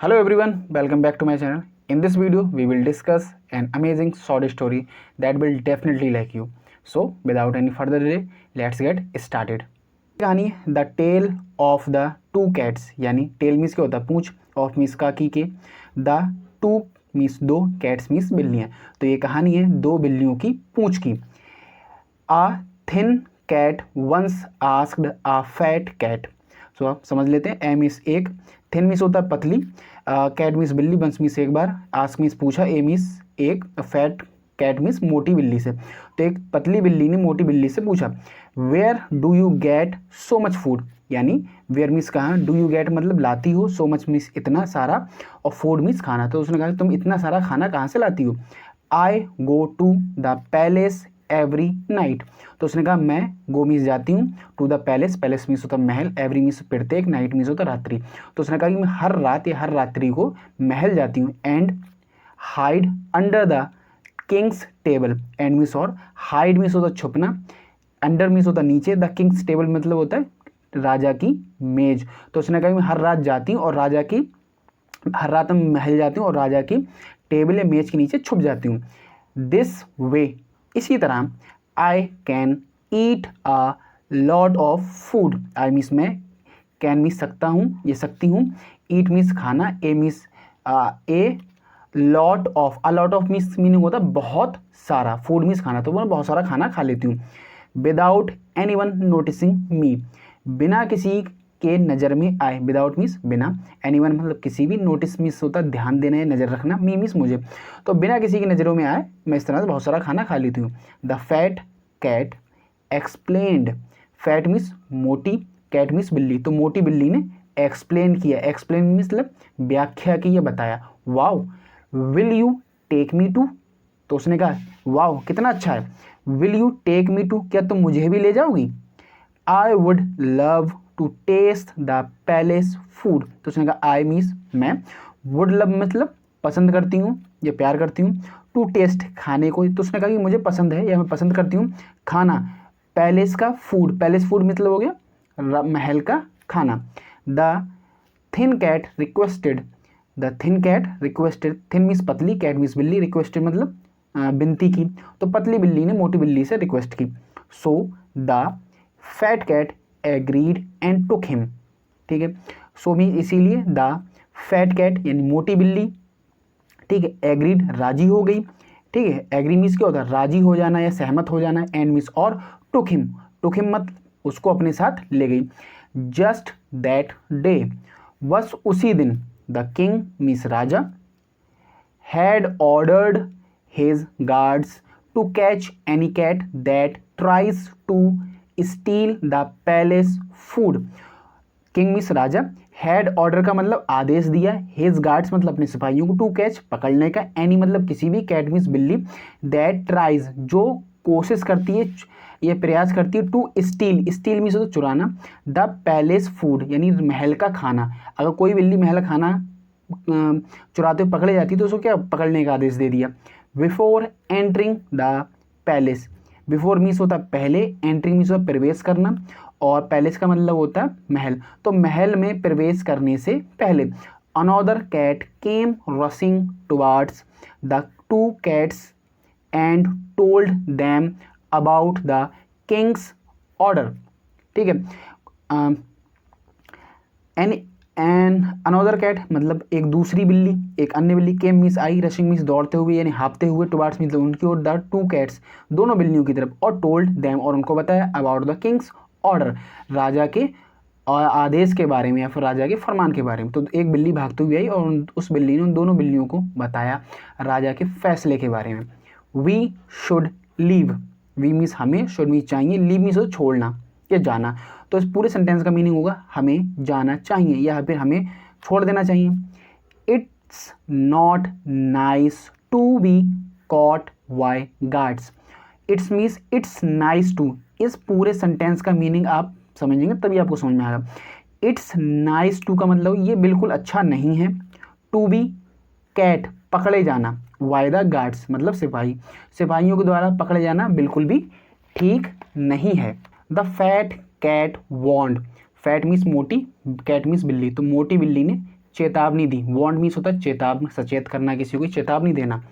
Hello everyone, welcome back to my channel. In this video, we will discuss an amazing short story that will definitely like you. So, without any further delay, let's get started. कहानी the tale of the two cats, यानी tale means क्या होता है पूंछ, of means काकी के, the two means दो, cats means बिल्लियाँ. तो ये कहानी है दो बिल्लियों की पूंछ की. आ थिन कैट वंस आस्क्ड आ फैट कैट. सो आप समझ लेते हैं. ए मीन्स एक, थिन मीन्स होता है पतली, कैट मीन्स बिल्ली, वंस मीन्स एक बार, आस्क मीन्स पूछा, ए मीन्स एक, फैट कैट मीन्स मोटी बिल्ली से. तो एक पतली बिल्ली ने मोटी बिल्ली से पूछा where do you get so much food, यानी वेयर मीन्स कहाँ, डू यू गेट मतलब लाती हो, सो मच मीन्स इतना सारा, और फूड मीन्स खाना. तो उसने कहा तुम इतना सारा खाना कहाँ से लाती हो. I go to the palace every night. तो उसने कहा मैं गो मीन्स जाती हूँ, to the palace, palace means होता महल, एवरी मीन्स प्रत्येक, नाइट मीन्स होता रात्रि. तो उसने कहा कि मैं हर रात या हर रात्रि को महल जाती हूँ. And hide under the Kings table, and means और, हाइड मीन्स होता छुपना, अंडर मीन्स होता नीचे, द किंग्स टेबल मतलब होता है राजा की मेज. तो उसने कहा मैं हर रात जाती हूँ और राजा की, हर रात मैं महल जाती हूँ और राजा की टेबल या मेज के नीचे छुप जाती हूँ. दिस वे, इसी तरह, I can eat a lot of food. I means मैं, कैन मीन्स सकता हूँ, ये सकती हूँ, ईट मीन्स खाना, a means a, lot of, a lot of means meaning होता है बहुत सारा, फूड मीन्स खाना, तो मैं बहुत सारा खाना खा लेती हूँ. विदाउट एनी वन नोटिसिंग मी, बिना किसी के नज़र में आए, विदाउट मीन्स बिना, एनी वन मतलब किसी भी, नोटिस मीन्स होता है ध्यान देना या नज़र रखना, मी मीन्स मुझे. तो बिना किसी की नज़रों में आए मैं इस तरह से बहुत सारा खाना खा लेती हूँ. The fat cat explained, fat means मोटी, कैट मीन्स बिल्ली, तो मोटी बिल्ली ने एक्सप्लेन किया, एक्सप्लेन मीन्स मतलब व्याख्या की या बताया. Wow will you take me too. तो उसने कहा वाओ कितना अच्छा है, will you take me too, क्या तुम मुझे भी ले जाओगी. I would love to taste the palace food. तो उसने कहा आई मीन्स मैं, वुड लव मतलब पसंद करती हूँ या प्यार करती हूँ, टू टेस्ट खाने को. तो उसने कहा कि मुझे पसंद है या मैं पसंद करती हूँ खाना, पैलेस का फूड, पैलेस फूड मतलब हो गया महल का खाना. The thin cat requested, the thin cat requested, thin means पतली, कैट मीन्स बिल्ली, रिक्वेस्टेड मतलब विनती की. तो पतली बिल्ली ने मोटी बिल्ली से रिक्वेस्ट की. So the fat cat agreed and took him. ठीक है, सो मीन इसीलिए द फैट कैट यानी मोटी बिल्ली, ठीक है, एग्रीड राजी हो गई. ठीक है, एग्री मीन्स क्या होता है राजी हो जाना या सहमत हो जाना, एंड मीन्स और, टुक हिम मत उसको अपने साथ ले गई. जस्ट दैट डे, बस उसी दिन, the king means Raja, had ordered his guards to catch any cat that tries to steal the palace food. King means Raja, had order का मतलब आदेश दिया, हिज गार्ड्स मतलब अपने सिपाहियों को, टू कैच पकड़ने का, एनी मतलब किसी भी, कैट मीन्स बिल्ली, दैट ट्राइज जो कोशिश करती है, ये प्रयास करती है, टू स्टील, स्टील मीन्स तो चुराना, द पैलेस फूड यानी महल का खाना. अगर कोई बिल्ली महल खाना चुराते हुए पकड़े जाती है तो उसको क्या पकड़ने का आदेश दे दिया. Before entering the palace, before means होता है पहले, एंट्रिंग मीन्स होता है प्रवेश करना, और पैलेस का मतलब होता है महल, तो महल में प्रवेश करने से पहले. Another cat came rushing towards the two cats and told them about the king's order. ठीक है, एंड अनदर कैट मतलब एक दूसरी बिल्ली, एक अन्य बिल्ली, केम मीन्स आई, रशिंग मीन्स दौड़ते हुए यानी हाँपते हुए, टुवार्ड्स मीन्स उनकी ओर, द टू कैट्स दोनों बिल्लियों की तरफ, और टोल्ड देम और उनको बताया, अबाउट द किंग्स ऑर्डर राजा के आदेश के बारे में या फिर राजा के फरमान के बारे में. तो एक बिल्ली भागते हुए आई और उस बिल्ली ने उन दोनों बिल्लियों को बताया राजा के फैसले के बारे में. We should leave, we means हमें, शुड मीन्स चाहिए, लीव मीन्स छोड़ना या जाना. तो इस पूरे सेंटेंस का मीनिंग होगा हमें जाना चाहिए या फिर हमें छोड़ देना चाहिए. It's not nice to be caught by guards. It's means it's nice to, इस पूरे सेंटेंस का मीनिंग आप समझेंगे तभी आपको समझ में आएगा. इट्स नाइस टू का मतलब ये बिल्कुल अच्छा नहीं है, टू बी कैट पकड़े जाना, बाय द गार्ड्स मतलब सिपाही, सिपाहियों के द्वारा पकड़े जाना बिल्कुल भी ठीक नहीं है. The fat cat warned, fat means मोटी, कैट मीन्स बिल्ली, तो मोटी बिल्ली ने चेतावनी दी। वार्न मीन्स होता है चेतावनी, सचेत करना, किसी को चेतावनी देना।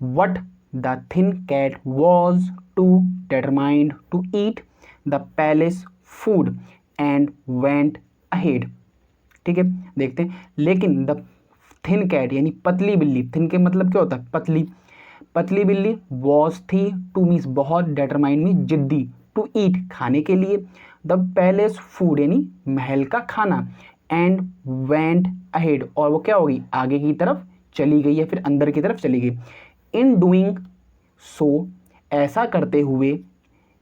But the thin cat was too determined to eat the palace food and went ahead. ठीक है, देखते हैं। लेकिन द थिन कैट यानी पतली बिल्ली, थिन के मतलब क्या होता है पतली, पतली बिल्ली वॉज थी, टू मीन्स बहुत, डिटरमाइंड मीन्स जिद्दी, टू ईट खाने के लिए, द पैलेस फूड यानी महल का खाना, एंड वेंट अहेड और वो क्या होगी आगे की तरफ चली गई या फिर अंदर की तरफ चली गई। इन डूइंग सो ऐसा करते हुए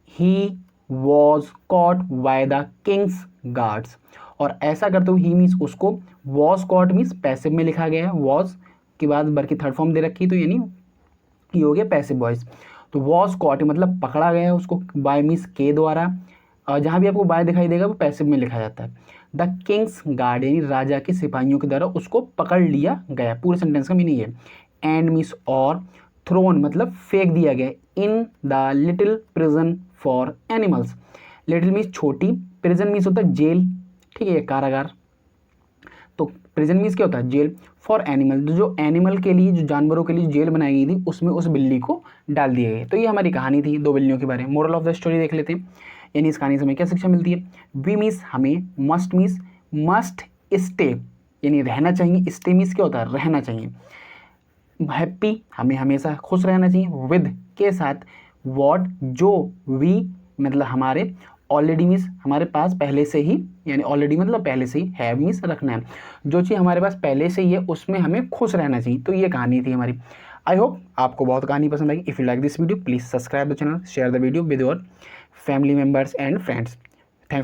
he was caught by the Kings guards, और ऐसा करते हुए ही मीन्स उसको, वॉज कॉट मीन्स पैसिव में लिखा गया है, वॉज के बाद वर्ब की थर्ड फॉर्म दे रखी, तो यानी ये हो गया पैसिव वॉइस। तो वॉज कॉट मतलब पकड़ा गया है उसको, बाय मीन्स के द्वारा, और जहाँ भी आपको बाय दिखाई देगा वो पैसिव में लिखा जाता है। द किंग्स गार्ड यानी राजा के सिपाहियों के द्वारा उसको पकड़ लिया गया, पूरे सेंटेंस का मीनिंग है। एंड मीन्स और, थ्रोन मतलब फेंक दिया गया, in the little prison for animals. Little means छोटी, प्रिजन मीन्स होता है जेल, ठीक है, कारागार। तो प्रिजन मीन्स क्या होता है जेल, फॉर एनिमल जो एनिमल के लिए, जो जानवरों के लिए जेल बनाई गई थी उसमें उस बिल्ली को डाल दिया गया। तो ये हमारी कहानी थी दो बिल्लियों के बारे में। मोरल ऑफ द स्टोरी देख लेते हैं, यानी इस कहानी से हमें क्या शिक्षा मिलती है। वी मीन्स हमें, मस्ट मीन्स मस्ट स्टे यानी रहना चाहिए, स्टे मीन्स क्या होता है रहना चाहिए। हैप्पी हमें हमेशा खुश रहना चाहिए, विद के साथ, वॉट जो, वी मतलब हमारे, ऑलरेडी मीन्स हमारे पास पहले से ही, यानी ऑलरेडी मतलब पहले से ही, हैव मीन्स रखना है, जो चीज़ हमारे पास पहले से ही है उसमें हमें खुश रहना चाहिए। तो ये कहानी थी हमारी। आई होप आपको बहुत कहानी पसंद आई। If you like this video please subscribe the channel, share the video with your family members and friends. Thanks.